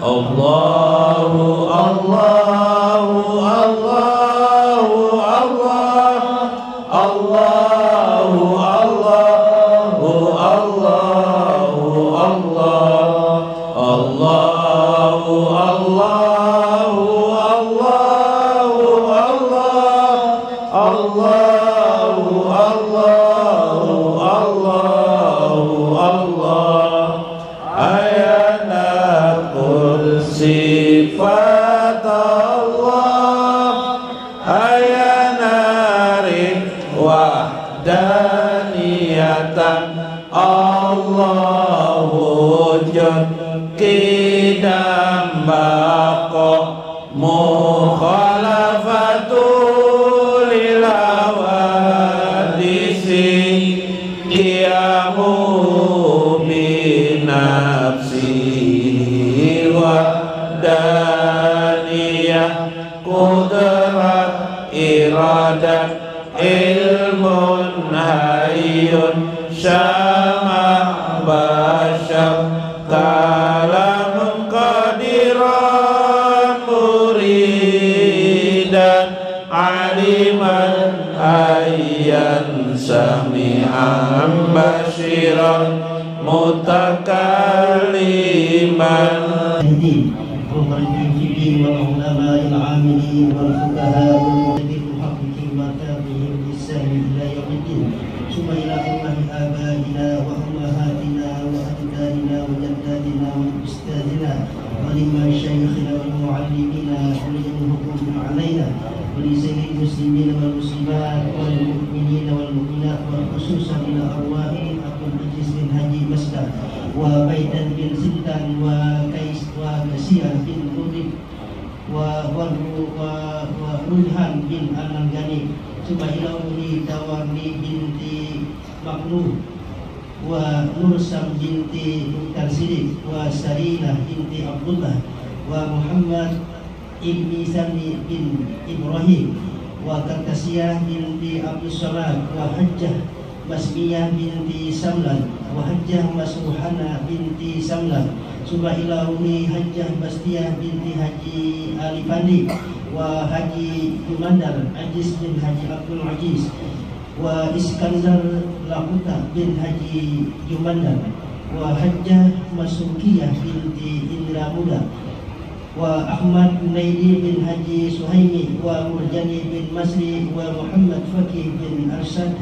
Allahu Allahu Allahu Allahu Allahu Allahu Allahu Allahu sifat Allah ayana wahdaniyatan Allah wujud kidam baqo mukhalafatul ilawadisi qiyamu binafsi wahdaniyah qudrat iradat ilmun hayyun syama basyar kalamun qadiran muridan aliman ayyan sami'an basyiran mutakalliman والمرجئين والعلماء العاملين والفقهاء والمحققين وتابعين بإحسان إلى يوم الدين ثم إلى أمة آبائنا وأمهاتنا وأجدادنا وجداتنا وأستاذنا ولمشايخنا والمعلمين وليمنهم علينا ولسائر المسلمين والمسلمات والمؤمنين والمؤمنات وخصوصا إلى أرواحهم أقول مجلس من هدي مسجد وبيتا بن سلطان وكسيا بن نوري وريحان بن الغني ثم إلى أمي توارني بنت مقلوب ونرسم بنت ترسيل وسرينة بنت عبد الله ومحمد ابن سامي بن إبراهيم وكرتسية بنت عبد الصمد وحجة مسمية بنت سملة وحجة مسروحانة بنت سملة ثم إلى أمي حجة بستية بنت حجي علي فندي وحجي يمندر عجيز بن حجي عبد العزيز وإسكندر لاقوتا بن حجي يمندر وحجة مسروكية بنت إندرا مودا وأحمد نيدي بن حجي سهيمي ومرجاني بن مسري ومحمد فكي بن أرشاد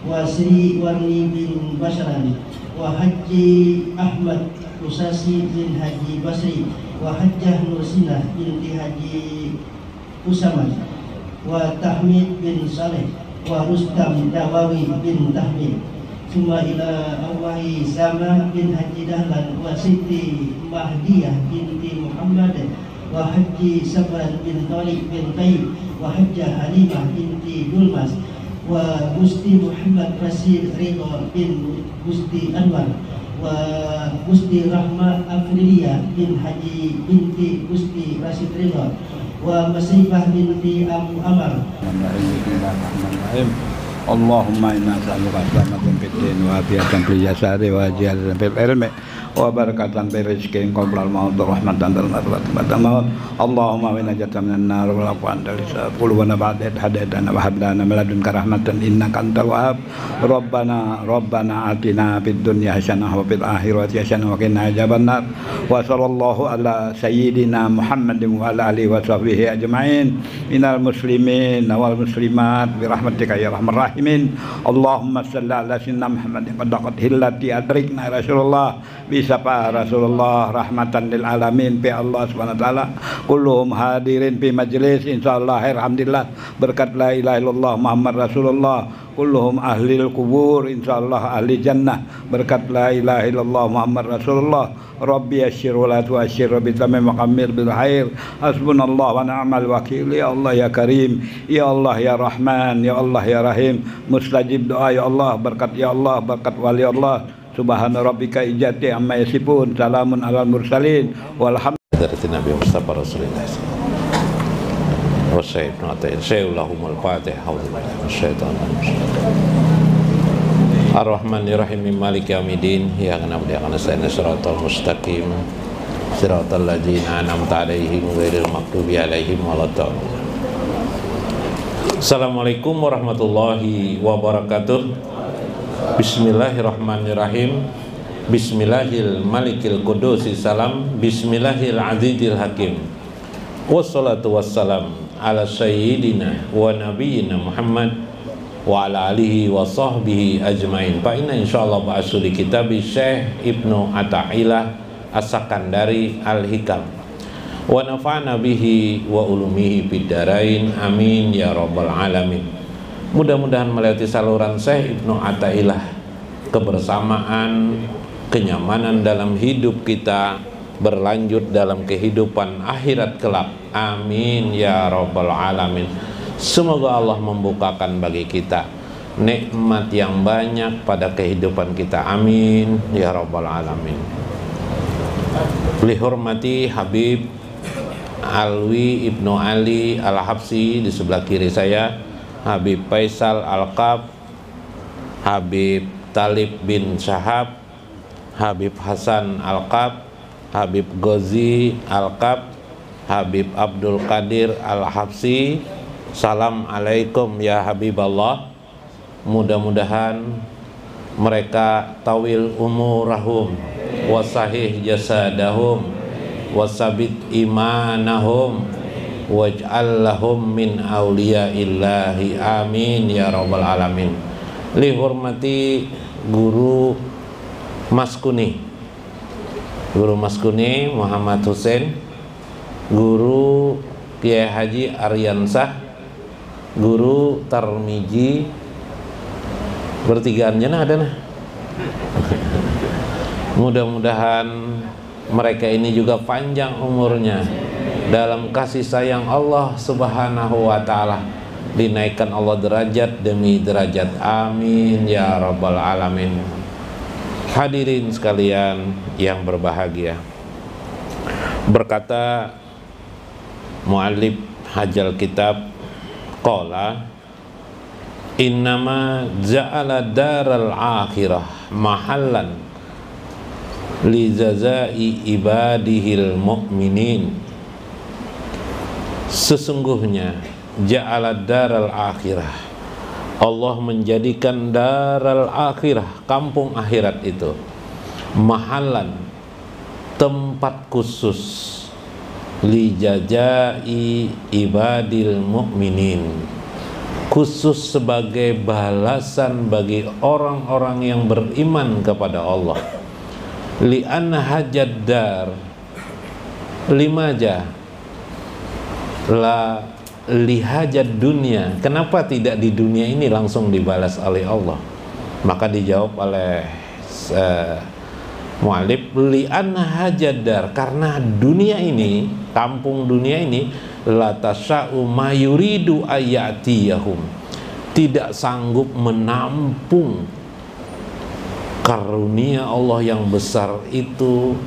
وسري ورني بن بشران وحجي أحمد Usasi bin Haji Basri wa Hajjah Nursinah binti Haji Usama wa Tahmid bin Saleh wa Rustam Dawawi bin Tahmid summa ila Awahi Sama bin Haji Dahlan wa Siti Mahdiyah binti Muhammad wa Haji Sabran bin Tariq bin Taib wa Hajjah Halimah binti Dulmas wa Gusti Muhammad Rasid Ridho bin Gusti Anwar wa Gusti Rahma Afrilia bin Haji binti Gusti Rasid Ridho wa Masibah binti Abu Amar. Allahumma inna nas'aluka salamatan fid din wa afiatan fil jasadi wa ziyadatan fil ilmi wa barakatan fil rizqi qabla al-maut wa rahmatan lil maut. Allahumma inna najata minan nar wa laqwan dalisa qulubana ba'da hadaytana wa hab lana min ladunka rahmatan innaka antal wahhab. Rabbana atina fid dunya hasanah wa fil akhirati hasanah wa qina adzabannar. Wa sallallahu ala sayyidina Muhammadin wa ala alihi wa sahbihi ajma'in minal muslimin wal muslimat bi rahmatika ya arhamar rahimin. Allahumma shalli ala sayyidina Muhammadin qad hillati adrikna Rasulullah bisapa Rasulullah rahmatan lil alamin bi Allah subhanahu wa taala kulluhum hadirin fi majlis insyaallah alhamdulillah berkat la ilaha illallah Muhammad Rasulullah kulluhum ahlil kubur insyaallah ahli jannah berkat la ilaha illallah Muhammad Rasulullah Rabbi yassir wa la tu'assir bi tamam maqamir bil khair hasbunallah wa ni'mal wakil ya Allah ya Karim ya Allah ya Rahman ya Allah ya Rahim mustajib doa ya Allah berkat ya Allah berkat wali Allah subhana rabbika ijati amma yasifun salamun alal mursalin walhamdulillahi dari Nabi Mustafa Rasulullah Allahumma al-Fatihah Ar-Rahmanir Rahim Maliki Yaumiddin iyyaka na'budu wa iyyaka nasta'in shiratal mustaqim Siratal ladzina an'amta 'alaihim ghairil maghdubi 'alaihim waladdallin. Assalamualaikum warahmatullahi wabarakatuh. Bismillahirrahmanirrahim. Bismillahil malikil qudusis salam. Bismillahil azizil hakim. Wassalatu wassalam ala sayyidina wa nabiyyina Muhammad wa ala alihi wa sahbihi ajmain. Fa inna insyaallah ba'asu di kitab Syekh Ibnu Athaillah As-Sakandari Al-Hikam wa nafa'na bihi wa ulumihi fid dharain amin ya rabbal alamin. Mudah-mudahan melewati saluran Syekh Ibnu Athaillah kebersamaan, kenyamanan dalam hidup kita berlanjut dalam kehidupan akhirat kelak. Amin ya rabbal alamin. Semoga Allah membukakan bagi kita nikmat yang banyak pada kehidupan kita. Amin ya rabbal alamin. Lihormati Habib Alwi Ibnu Ali Al-Habsi di sebelah kiri saya, Habib Faisal Al-Qab, Habib Talib bin Syahab, Habib Hasan Al-Qab, Habib Ghazi Al-Qab, Habib Abdul Qadir Al-Habsi. Assalamualaikum ya Habiballah. Mudah-mudahan mereka tawil umurahum wasahih jasadahum wasabit imanahum waj'al lahum min awliyaillahi amin ya rabbal alamin. Lihormati Guru Maskuni, Guru Maskuni Muhammad Hussein, Guru Kiai Haji Aryansah, Guru Tarmiji, bertigaan jana ada nah. Mudah-mudahan mereka ini juga panjang umurnya dalam kasih sayang Allah Subhanahu wa ta'ala, dinaikkan Allah derajat demi derajat. Amin ya rabbal alamin. Hadirin sekalian yang berbahagia, berkata muallif hajal kitab, qala innama ja'ala daral akhirah mahallan li jazai ibadihil mu'minin. Sesungguhnya ja'ala daral akhirah, Allah menjadikan daral akhirah, kampung akhirat itu, mahallan, tempat khusus, li jazai ibadil mu'minin, khusus sebagai balasan bagi orang-orang yang beriman kepada Allah. Li'anna hajad dar limaja la lihajad dunia. Kenapa tidak di dunia ini langsung dibalas oleh Allah? Maka dijawab oleh mu'alif, li'anna hajad dar, karena dunia ini, kampung dunia ini, la tasa'u ma yuridu ayatiyahum, tidak sanggup menampung karunia Allah yang besar itu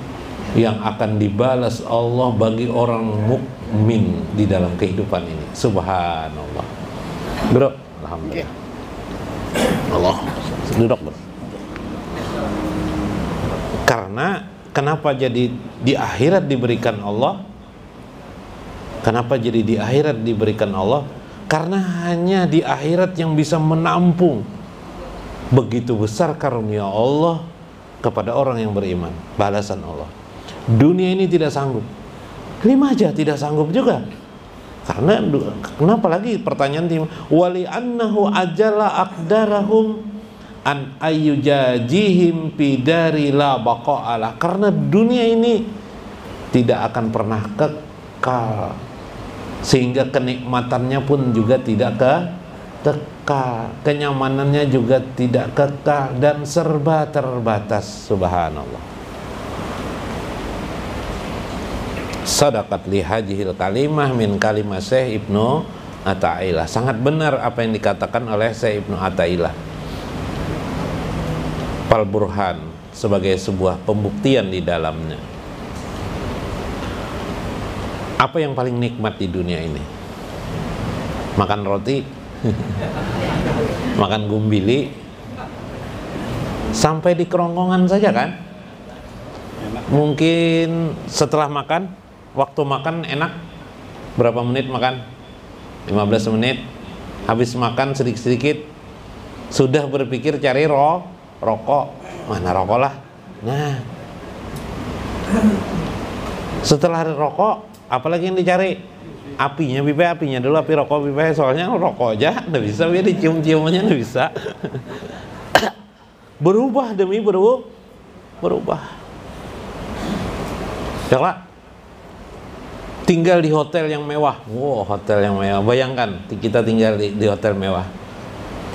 yang akan dibalas Allah bagi orang mukmin di dalam kehidupan ini. Subhanallah. Bro, alhamdulillah. Allah, duduk bro. Karena kenapa jadi di akhirat diberikan Allah? Kenapa jadi di akhirat diberikan Allah? Karena hanya di akhirat yang bisa menampung begitu besar karunia Allah kepada orang yang beriman, balasan Allah. Dunia ini tidak sanggup, lima aja tidak sanggup juga. Karena kenapa lagi pertanyaan tim wali annahu ajala aqdarahum an ayyujajihim bidari la baqa'ala, karena dunia ini tidak akan pernah kekal, sehingga kenikmatannya pun juga tidak kekal, kenyamanannya juga tidak kekal, dan serba terbatas. Subhanallah. Sadaqat li hajihil kalimah min kalimah Syekh Ibnu Athaillah. Sangat benar apa yang dikatakan oleh Syekh Ibnu Athaillah. Fal burhan, sebagai sebuah pembuktian di dalamnya. Apa yang paling nikmat di dunia ini? Makan roti, makan gumbili, sampai di kerongkongan saja kan? Mungkin setelah makan, waktu makan enak, berapa menit makan? 15 menit. Habis makan sedikit-sedikit, sudah berpikir cari rokok. Mana rokok lah? Nah, setelah rokok, apalagi yang dicari? Apinya, apinya dulu, api rokok, soalnya rokok aja nggak bisa, biar dicium-ciumannya nggak bisa. Berubah demi berubah. Ya Pak, tinggal di hotel yang mewah. Wow, hotel yang mewah. Bayangkan kita tinggal di hotel mewah.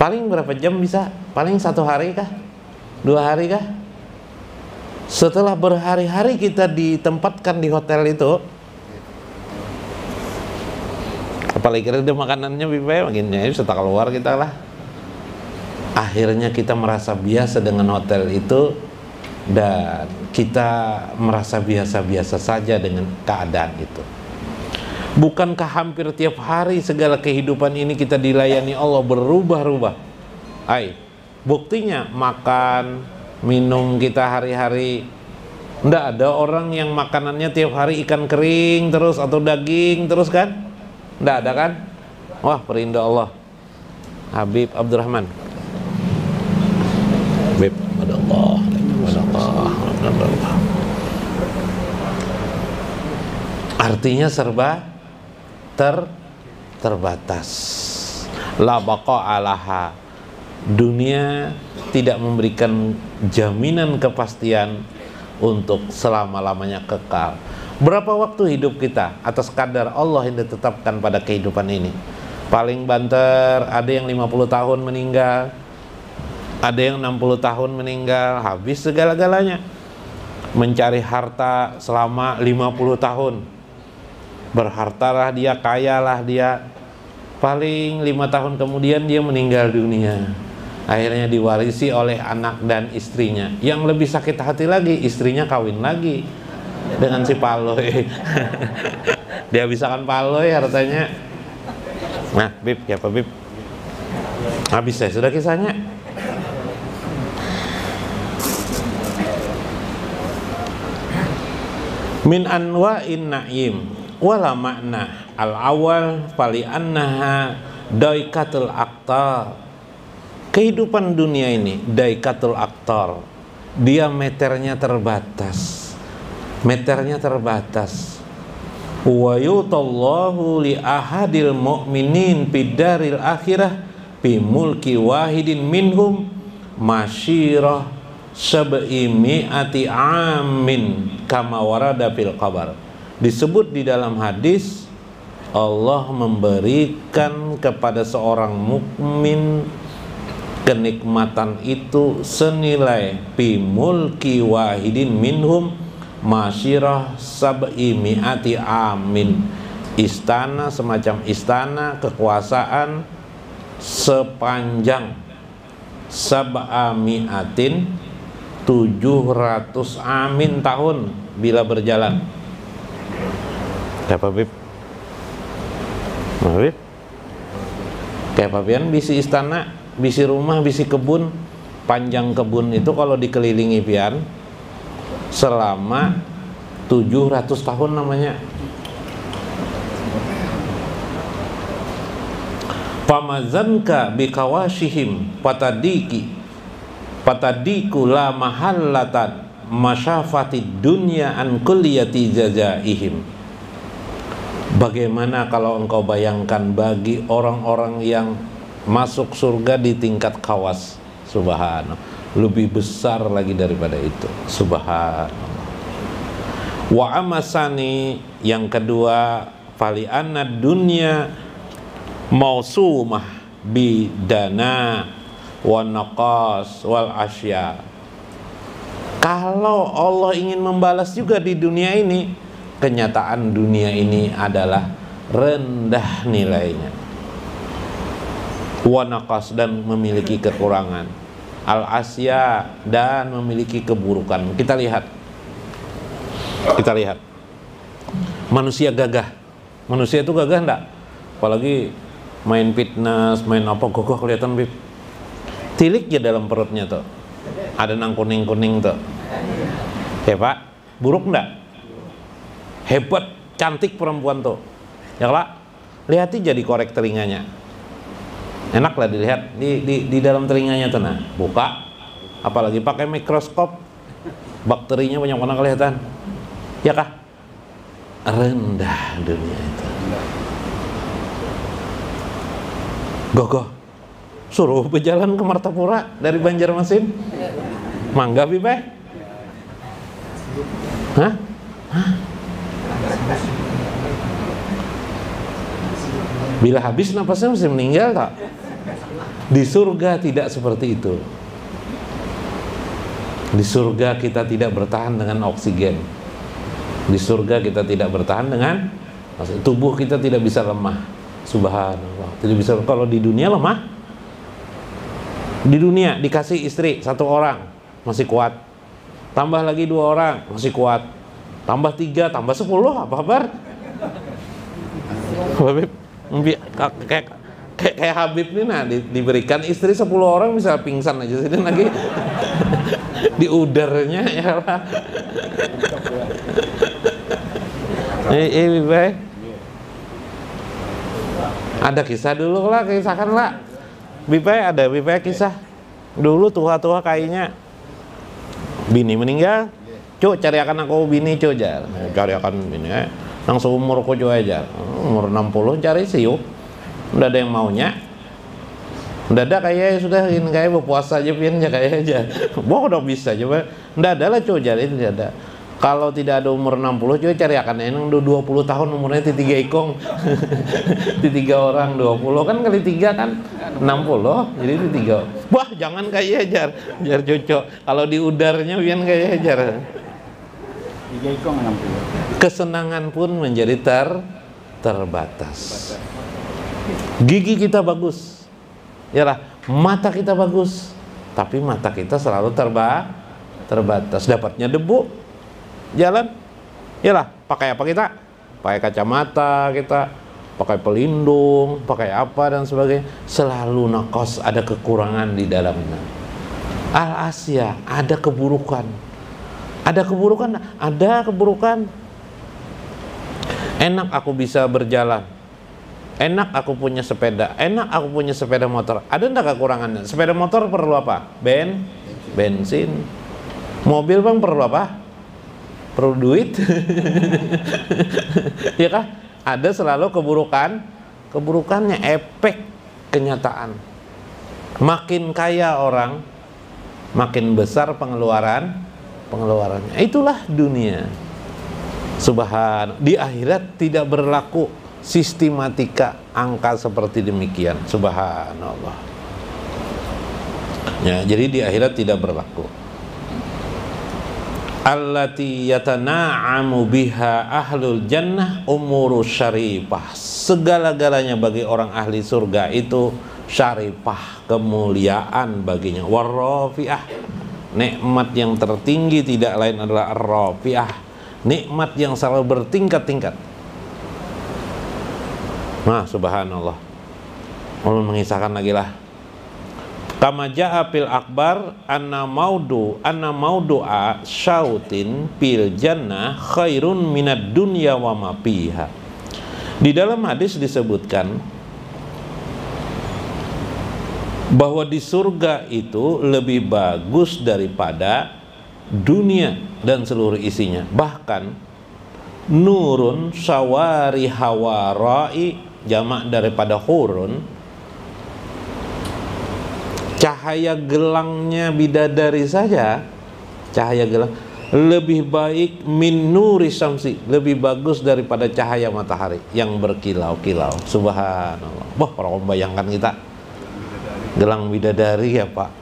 Paling berapa jam bisa? Paling 1 hari kah? 2 hari kah? Setelah berhari-hari kita ditempatkan di hotel itu, apalagi kira makanannya makin bisa keluar kita lah. Akhirnya kita merasa biasa dengan hotel itu, dan kita merasa biasa-biasa saja dengan keadaan itu. Bukankah hampir tiap hari segala kehidupan ini kita dilayani Allah berubah-ubah? Buktinya makan, minum kita hari-hari. Nggak ada orang yang makanannya tiap hari ikan kering terus atau daging terus kan? Nggak ada kan? Wah, perindu Allah. Habib Abdurrahman. Habib, Allah. Artinya serba terbatas. La baqa alaha. Dunia tidak memberikan jaminan kepastian untuk selama-lamanya kekal. Berapa waktu hidup kita atas kadar Allah yang ditetapkan pada kehidupan ini? Paling banter ada yang 50 tahun meninggal, ada yang 60 tahun meninggal, habis segala-galanya. Mencari harta selama 50 tahun. Berhartalah dia, kayalah dia. Paling 5 tahun kemudian dia meninggal dunia. Akhirnya diwarisi oleh anak dan istrinya. Yang lebih sakit hati lagi, istrinya kawin lagi dengan si Paloy. Dia bisakan Paloy hartanya. Nah, Bib, ya Pak Bib. Habis saya sudah kisahnya. Min anwa'in na'im wala makna al-awal fali annaha daikatul aktar. Kehidupan dunia ini daikatul aktar, diameternya terbatas, meternya terbatas. Wa yutallahu li ahadil mu'minin bidaril akhirah bi mulki wahidin minhum masyirah sab'i mi'ati amin kama warada fil qabar. Disebut di dalam hadis, Allah memberikan kepada seorang mukmin kenikmatan itu senilai bi mulki wahidin minhum masyirah sab'i mi'ati amin. Istana, semacam istana kekuasaan sepanjang sab'a mi'atin 700 amin tahun bila berjalan. Kayak apa Bib? Bib? Kayak papian bisi istana, bisi rumah, bisi kebun. Panjang kebun itu kalau dikelilingi pian selama 700 tahun namanya. Famazanka bikawashihim patadiku la mahallatan masyafatid dunya an kulliyati jazaihim. Bagaimana kalau engkau bayangkan bagi orang-orang yang masuk surga di tingkat kawas, subhanallah, lebih besar lagi daripada itu, subhanallah. Wa amasani, yang kedua, fali anna dunya mausumah bidana wa naqas wal asya. Kalau Allah ingin membalas juga di dunia ini, kenyataan dunia ini adalah rendah nilainya, wa naqas, dan memiliki kekurangan, al asya, dan memiliki keburukan. Kita lihat manusia gagah. Manusia itu gagah enggak? Apalagi main fitness, main apa, gagah kelihatan Bib. Tilik ya dalam perutnya tuh, ada nang kuning-kuning tuh. Ya Pak, Buruk enggak? Hebat, cantik perempuan tuh. Ya lah, lihati jadi korek telinganya. Enak lah dilihat di dalam telinganya tuh, nah, buka. Apalagi pakai mikroskop, bakterinya banyak mana kelihatan. Ya kah? Rendah dunia itu. Gogo, suruh berjalan ke Martapura dari Banjarmasin. Mangga Bipe? Hah? Bila habis napasnya mesti meninggal tak? Di surga tidak seperti itu. Di surga kita tidak bertahan dengan oksigen. Di surga kita tidak bertahan dengan tubuh kita tidak bisa lemah. Subhanallah. Tidak bisa. Kalau di dunia lemah. Di dunia dikasih istri 1 orang masih kuat. Tambah lagi 2 orang masih kuat. Tambah 3, tambah 10, apa kabar? Habib, kayak Habib nih, nah diberikan istri 10 orang bisa pingsan aja sini lagi di udaranya ya lah. Baik. Ada kisah dulu lah, kisahkan lah. Ada Bipe kisah dulu tua-tua kayaknya bini meninggal. Cuk, cariakan aku bini cuk jar. Cariakan bini. Nang seumur ku cuk aja. Umur 60 cari siup. Udah ada yang maunya. Udah ada kayak sudah ini kayak berpuasa aja pian ya kayak aja. Boh udah bisa coba. Udah ada lah cuk jar ini ada. Kalau tidak ada umur 60 cuy cariakan enang 20 tahun umurnya ti 3 ikong. Ti 3 orang 20 kan kali 3 kan 60. Jadi ti 3. Wah, jangan kayak jar cocok. Kalau di udarnya pian kayak jar. 3 ikong 60. Kesenangan pun menjadi terbatas. Gigi kita bagus. Yalah, mata kita bagus. Tapi mata kita selalu terbatas. Dapatnya debu. Jalan, yalah, pakai apa kita? Pakai kacamata kita, pakai pelindung, pakai apa dan sebagainya. Selalu nakos, ada kekurangan di dalamnya. Al-Asya, ada keburukan. Ada keburukan. Enak aku bisa berjalan. Enak aku punya sepeda. Enak aku punya sepeda motor. Ada enggak kekurangannya? Sepeda motor perlu apa? Bensin. Mobil bang perlu apa? Perlu duit. Ya kah? Ada selalu keburukannya, efek kenyataan. Makin kaya orang, makin besar pengeluarannya. Itulah dunia. Subhan. Di akhirat tidak berlaku sistematika angka seperti demikian. Subhanallah. Ya, jadi di akhirat tidak berlaku. Allati yatana'amu biha ahlul jannah umuru syarifah. Segala-galanya bagi orang ahli surga itu syarifah, kemuliaan baginya. Warrafi'ah, nikmat yang tertinggi tidak lain adalah ar-rafi'ah, nikmat yang selalu bertingkat-tingkat. Nah, subhanallah. Allah mengisahkan lagi lah. Kama ja'a fil akbar anna maudu'a syautin fil jannah khairun minad dunya wa ma fiha. Di dalam hadis disebutkan bahwa di surga itu lebih bagus daripada dunia dan seluruh isinya. Bahkan nurun sawari hawarai, jamak daripada hurun, cahaya gelangnya bidadari saja, cahaya gelang lebih baik min nuri syamsi, lebih bagus daripada cahaya matahari yang berkilau-kilau. Subhanallah. Wah, orang membayangkan kita gelang bidadari ya Pak.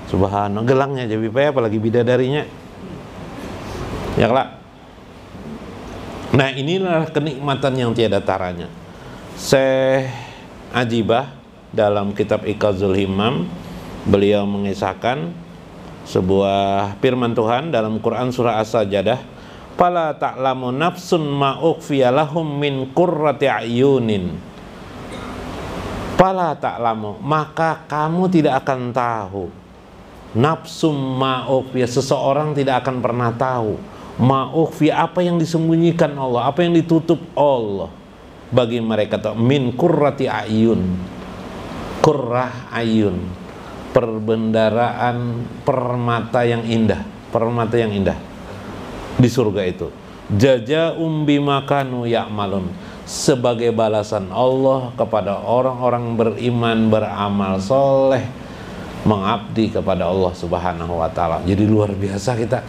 Subhanallah, gelangnya jadi baik apalagi bidadarinya. Ya kelak. Nah, inilah kenikmatan yang tiada taranya. Syekh Ajibah dalam kitab Iqazul Himam, beliau mengisahkan sebuah firman Tuhan dalam Quran surah As-Sajdah, "Fala ta'lamu nafsun ma ukhfiya lahum min qurrati a'yunin." Fala ta'lamu, maka kamu tidak akan tahu. Nafsum ma ukhfiya, seseorang tidak akan pernah tahu. ma'ukhfi, apa yang disembunyikan Allah, apa yang ditutup Allah bagi mereka, min qurrati ayun, qurrah ayun, perbendaraan permata yang indah, permata yang indah di surga itu. Jazaa'um bima kanu ya'malun, sebagai balasan Allah kepada orang-orang beriman, beramal soleh, mengabdi kepada Allah Subhanahu wa ta'ala. Jadi luar biasa kita.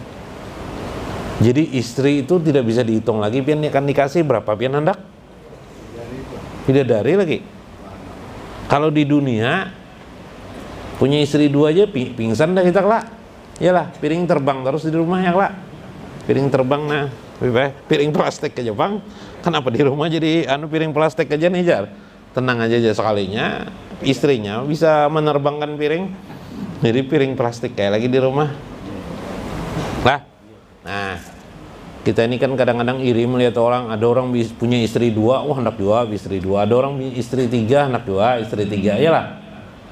Jadi istri itu tidak bisa dihitung lagi, pian akan dikasih berapa pian hendak? Bidadari lagi. Kalau di dunia punya istri 2 aja pingsan dah kita kelak. Iyalah, piring terbang terus di rumah ya kelak. Piring terbang nah, piring plastik aja bang. Kenapa di rumah jadi piring plastik aja nih Jar? Tenang aja sekalinya istrinya bisa menerbangkan piring. Jadi piring plastik kayak lagi di rumah. Lah. Nah, kita ini kan kadang-kadang iri melihat orang, ada orang punya istri 2, wah hendak 2 istri 2. Ada orang istri 3, hendak 2 istri 3. Iyalah.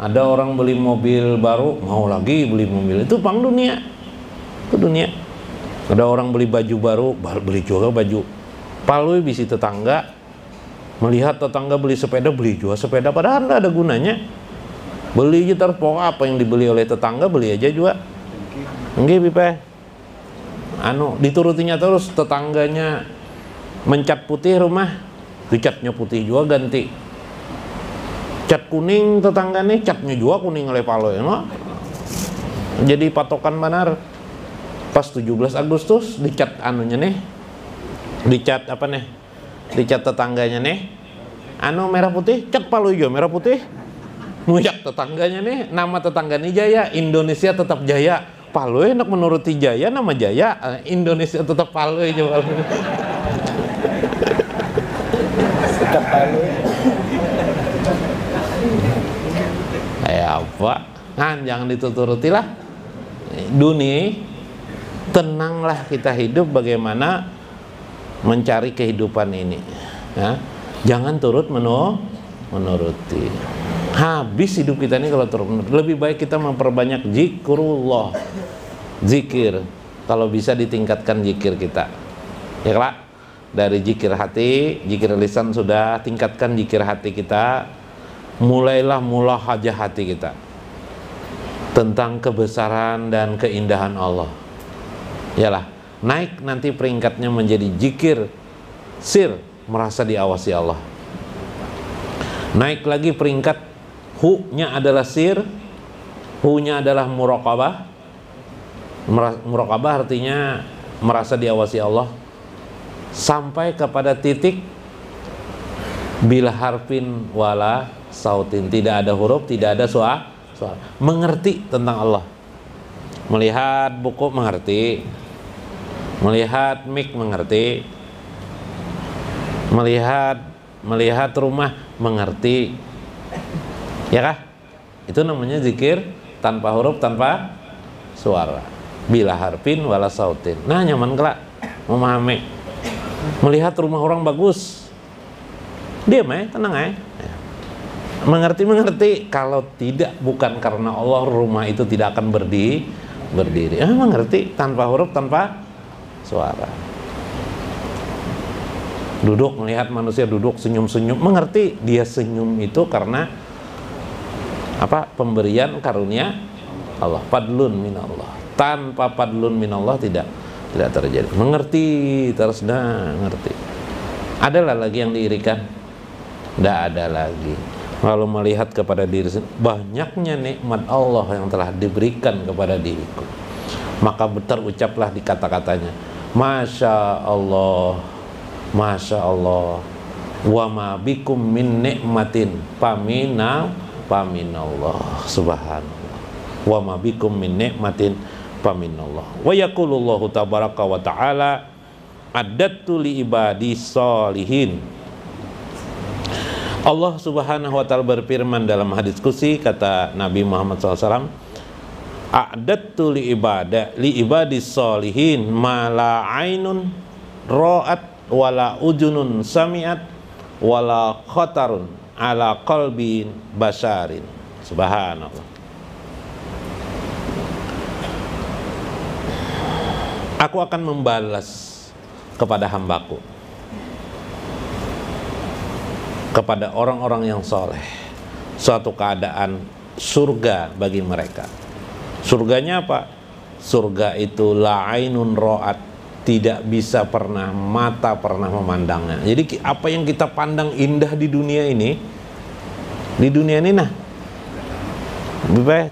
Ada orang beli mobil baru, mau lagi beli mobil. Itu pang dunia. Itu dunia. Ada orang beli baju baru, beli juga baju. Palui bisi tetangga, melihat tetangga beli sepeda, beli juga sepeda, padahal tidak ada gunanya. Beli aja terpok, apa yang dibeli oleh tetangga beli aja juga. Nggih pipe. Diturutinya terus, tetangganya mencat putih rumah, dicatnya putih juga ganti. Cat kuning tetangganya, catnya juga kuning oleh palui, no? Jadi patokan benar. Pas 17 Agustus dicat anunya nih. Dicat apa nih? Dicat tetangganya nih. Merah putih, cat palu hijau merah putih. Nguyak tetangganya nih, nama tetangganya Jaya, Indonesia tetap jaya. Palu enak menuruti Jaya, nama Jaya, Indonesia tetap palu hijau. Tetap palu. Apa? Kan jangan dituruti lah. Dunia, tenanglah kita hidup bagaimana mencari kehidupan ini ya. Jangan turut menuruti. Habis hidup kita ini kalau turut menuruti. Lebih baik kita memperbanyak zikrullah, zikir. Kalau bisa ditingkatkan zikir kita ya kelak. Dari zikir hati, zikir lisan sudah, tingkatkan zikir hati kita. Mulailah mulahajah hati kita tentang kebesaran dan keindahan Allah. Yalah, naik nanti peringkatnya menjadi zikir sir, merasa diawasi Allah. Naik lagi peringkat, hu-nya adalah sir, hu-nya adalah muraqabah. Muraqabah artinya merasa diawasi Allah, sampai kepada titik bila harfin wala sautin, tidak ada huruf, tidak ada suara. Mengerti tentang Allah. Melihat buku mengerti, melihat mik mengerti, melihat rumah mengerti, ya kah? Itu namanya zikir tanpa huruf, tanpa suara. Bila harfin wala sautin. Nah, nyaman kelak memahami. Melihat rumah orang bagus, diam tenang mengerti. Kalau tidak, bukan karena Allah, rumah itu tidak akan berdiri. Mengerti tanpa huruf, tanpa suara. Duduk, melihat manusia duduk senyum-senyum, mengerti dia senyum itu karena apa? Pemberian karunia Allah, fadlun minallah. Tanpa fadlun minallah tidak terjadi. Mengerti terus, ngerti. Adalah lagi yang diirikan? Tidak ada lagi. Lalu melihat kepada diri sendiri, banyaknya nikmat Allah yang telah diberikan kepada diriku, maka terucaplah di kata-katanya, Masya Allah, Masya Allah, wa ma bikum min nikmatin paminallah, subhanallah, wa ma bikum min nikmatin paminallah. Wa yaqulullahu tabaraka wa ta'ala, addattu li ibadi sholihin. Allah Subhanahu wa ta'ala berfirman dalam hadis qudsi, kata Nabi Muhammad SAW, a'dattu li ibadis sholihin ma la ainun ra'at wala ujunun sami'at wala khatarun ala qalbin basharin. Subhanallah. Aku akan membalas kepada hambaku, kepada orang-orang yang soleh, suatu keadaan surga bagi mereka. Surganya apa? Surga itu la ainun ra'at, tidak bisa pernah mata pernah memandangnya. Jadi apa yang kita pandang indah di dunia ini nah,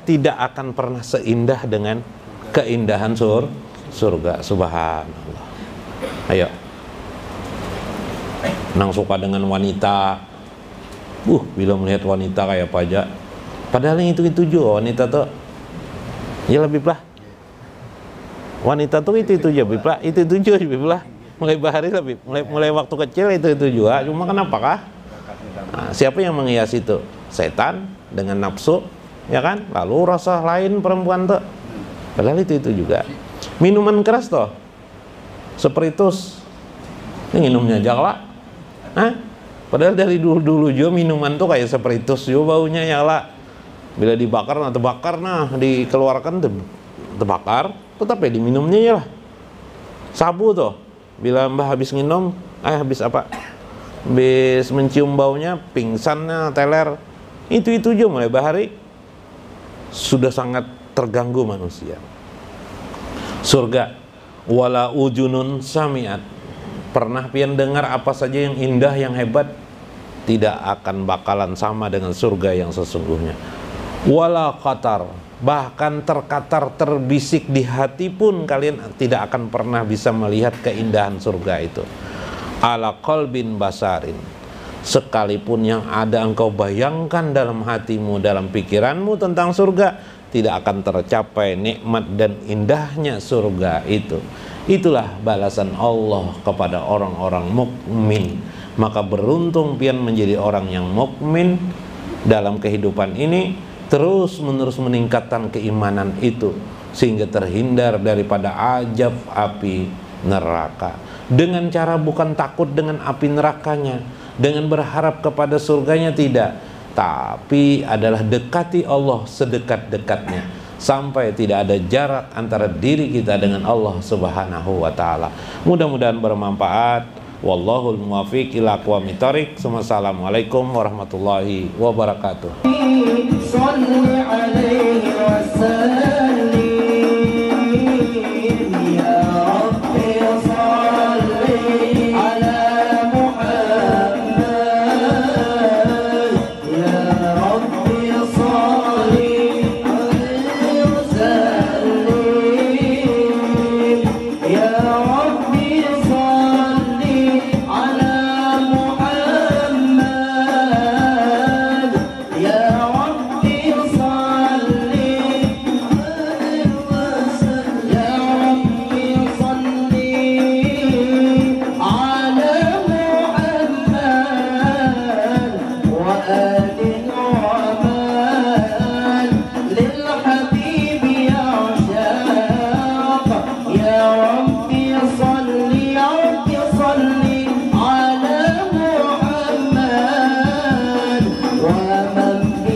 tidak akan pernah seindah dengan keindahan surga. Subhanallah. Ayo, nang suka dengan wanita, bila melihat wanita kayak apa aja, padahal yang itu juga wanita tuh ya lebih lah, wanita tuh itu juga biblah, itu juga biblah, mulai bahari lebih, mulai waktu kecil itu juga. Cuma kenapa kah? Nah, siapa yang menghias itu? Setan dengan nafsu, ya kan? Lalu rasa lain perempuan tuh, padahal itu juga. Minuman keras toh, spiritus, ini minumnya jala, padahal dari dulu juga minuman tuh kayak spiritus juga baunya ya lah. Bila dibakar atau bakar dikeluarkan terbakar, tetapi diminumnya ya lah. Sabu tuh, bila mbah habis minum, habis apa? Habis mencium baunya, pingsannya, teler, itu juga mulai bahari sudah sangat terganggu manusia. Surga, wala ujunun samiat, pernah pian dengar apa saja yang indah, yang hebat, tidak akan bakalan sama dengan surga yang sesungguhnya. Wala qatar, bahkan terkatar terbisik di hati pun kalian tidak akan pernah bisa melihat keindahan surga itu. Ala qalbin basarin, sekalipun yang ada engkau bayangkan dalam hatimu, dalam pikiranmu tentang surga, tidak akan tercapai nikmat dan indahnya surga itu. Itulah balasan Allah kepada orang-orang mukmin. Maka beruntung pian menjadi orang yang mukmin dalam kehidupan ini, terus menerus meningkatkan keimanan itu sehingga terhindar daripada ajab api neraka. Dengan cara bukan takut dengan api nerakanya, dengan berharap kepada surganya, tidak, tapi adalah dekati Allah sedekat-dekatnya sampai tidak ada jarak antara diri kita dengan Allah Subhanahu wa taala. Mudah-mudahan bermanfaat. Wallahul muwaffiq ila aqwamit thoriq. Assalamualaikum warahmatullahi wabarakatuh.